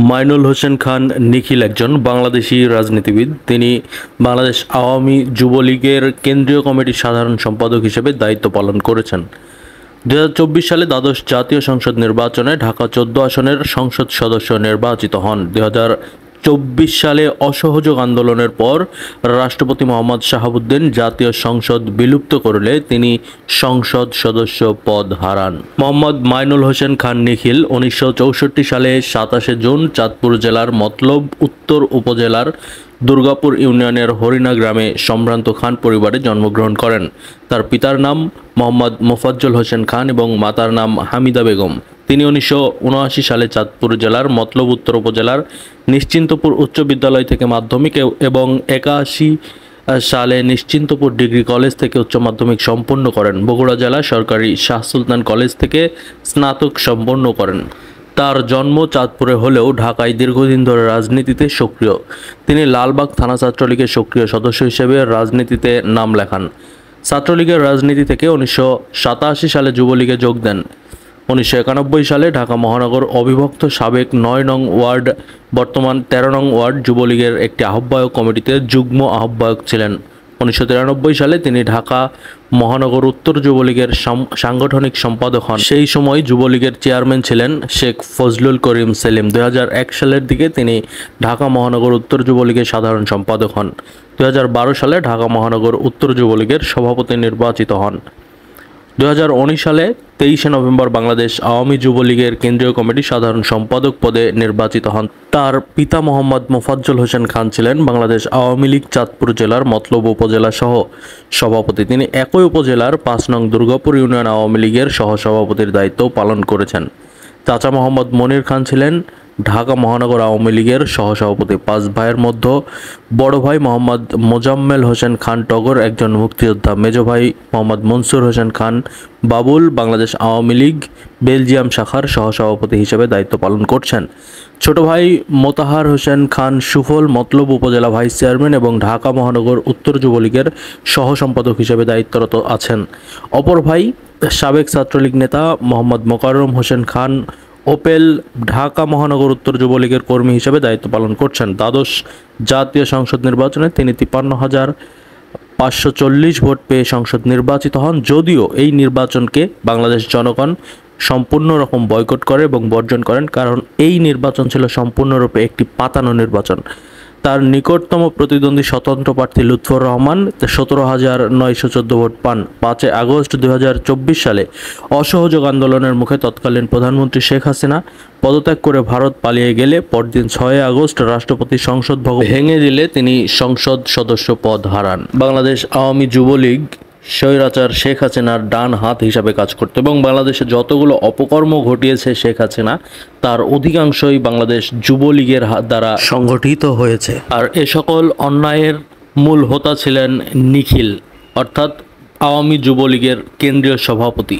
মাইনুল হোসেন খান নিখিল একজন বাংলাদেশি রাজনীতিবিদ। তিনি বাংলাদেশ আওয়ামী যুবলীগের কেন্দ্রীয় কমিটির সাধারণ সম্পাদক হিসেবে দায়িত্ব পালন করেছেন। 2024 সালে দ্বাদশ জাতীয় সংসদ নির্বাচনে ঢাকা 14 আসনের সংসদ সদস্য নির্বাচিত হন। 2024 সালে অসহযোগ আন্দোলনের পর রাষ্ট্রপতি মোহাম্মদ শাহাবুদ্দিন জাতীয় সংসদ বিলুপ্ত করলে তিনি সংসদ সদস্য পদ হারান। মোহাম্মদ মাইনুল হোসেন খান নিখিল 1964 সালে 27 জুন চাঁদপুর জেলার মতলব উত্তর উপজেলার দুর্গাপুর ইউনিয়নের হরিণা গ্রামে সম্ভ্রান্ত খান পরিবারে জন্মগ্রহণ করেন। তার পিতার নাম মোহাম্মদ মোফাজ্জল হোসেন খান এবং মাতার নাম হামিদা বেগম। তিনি 1979 সালে চাঁদপুর জেলার মতলব উত্তর উপজেলার নিশ্চিন্তপুর উচ্চ বিদ্যালয় থেকে মাধ্যমিক এবং 81 সালে নিশ্চিন্তপুর ডিগ্রি কলেজ থেকে উচ্চ মাধ্যমিক সম্পন্ন করেন। বগুড়া জেলা সরকারি শাহ সুলতান কলেজ থেকে স্নাতক সম্পন্ন করেন। তার জন্ম চাঁদপুরে হলেও ঢাকায় দীর্ঘদিন ধরে রাজনীতিতে সক্রিয়। তিনি লালবাগ থানা ছাত্রলীগের সক্রিয় সদস্য হিসেবে রাজনীতিতে নাম লেখান। ছাত্রলীগের রাজনীতি থেকে 1987 সালে যুবলীগে যোগ দেন। 1991 সালে ঢাকা মহানগর অবিভক্ত সাবেক 9 নং ওয়ার্ড বর্তমান 13 নং ওয়ার্ড যুবলীগের একটি আহ্বায়ক কমিটিতে যুগ্ম আহ্বায়ক ছিলেন। 1993 সালে তিনি ঢাকা মহানগর উত্তর যুবলীগের সাংগঠনিক সম্পাদক হন। সেই সময় যুবলীগের চেয়ারম্যান ছিলেন শেখ ফজলুল করিম সেলিম। 2001 সালের দিকে তিনি ঢাকা মহানগর উত্তর যুবলীগের সাধারণ সম্পাদক হন। 2012 সালে ঢাকা মহানগর উত্তর যুবলীগের সভাপতি নির্বাচিত হন। 2019 সালে 23 নভেম্বর বাংলাদেশ আওয়ামী যুবলীগের কেন্দ্রীয় কমিটির সাধারণ সম্পাদক পদে নির্বাচিত হন। তার পিতা মোহাম্মদ মোফাজ্জল হোসেন খান ছিলেন বাংলাদেশ আওয়ামী লীগ চাঁদপুর জেলার মতলব উপজেলা সহ সভাপতি। তিনি একই উপজেলার 5 নং দুর্গাপুর ইউনিয়ন আওয়ামী লীগের সহসভাপতির দায়িত্ব পালন করেছেন। চাচা মোহাম্মদ মনির খান ছিলেন ঢাকা মহানগর আওয়ামী লীগের সহসভাপতি। 5 ভাইয়ের মধ্যে বড় ভাই মোহাম্মদ মোজাম্মেল হোসেন খান টগর একজন মুক্তিযোদ্ধা। মেজো ভাই মোহাম্মদ মনসুর হোসেন খান বাবুল বাংলাদেশ আওয়ামী লীগ বেলজিয়াম শাখার সহসভাপতি হিসেবে দায়িত্ব পালন করছেন। ছোট ভাই মোতাহার হোসেন খান সুফল মতলব উপজেলা ভাইস চেয়ারম্যান এবং ঢাকা মহানগর উত্তর যুবলীগের সহ সম্পাদক হিসেবে দায়িত্বরত আছেন। অপর ভাই সাবেক ছাত্রলীগ নেতা মোহাম্মদ মোকাররম হোসেন খান ওপেল ঢাকা মহানগর উত্তর যুবলীগের কর্মী হিসেবে দায়িত্ব পালন করছেন। দ্বাদশ জাতীয় সংসদ নির্বাচনে তিনি 53,540 ভোট পেয়ে সংসদ নির্বাচিত হন। যদিও এই নির্বাচনকে বাংলাদেশ জনগণ সম্পূর্ণ রকম বয়কট করে এবং বর্জন করেন, কারণ এই নির্বাচন ছিল সম্পূর্ণরূপে একটি পাতানো নির্বাচন। তার নিকটতম প্রতিদ্বন্দ্বী স্বতন্ত্র প্রার্থী লুৎফর রহমান 17,914 ভোট পান। 5 আগস্ট 2024 সালে অসহযোগ আন্দোলনের মুখে তৎকালীন প্রধানমন্ত্রী শেখ হাসিনা পদত্যাগ করে ভারত পালিয়ে গেলে পরদিন 6 আগস্ট রাষ্ট্রপতি সংসদ ভবন ভেঙে দিলে তিনি সংসদ সদস্য পদ হারান। বাংলাদেশ আওয়ামী যুবলীগ স্বৈরাচার শেখ হাসিনার ডান হাত হিসাবে কাজ করত এবং বাংলাদেশে যতগুলো অপকর্ম ঘটিয়েছে শেখ হাসিনা তার অধিকাংশই বাংলাদেশ যুবলীগের হাত দ্বারা সংগঠিত হয়েছে। আর এ সকল অন্যায়ের মূল হোতা ছিলেন নিখিল, অর্থাৎ আওয়ামী যুবলীগের কেন্দ্রীয় সভাপতি।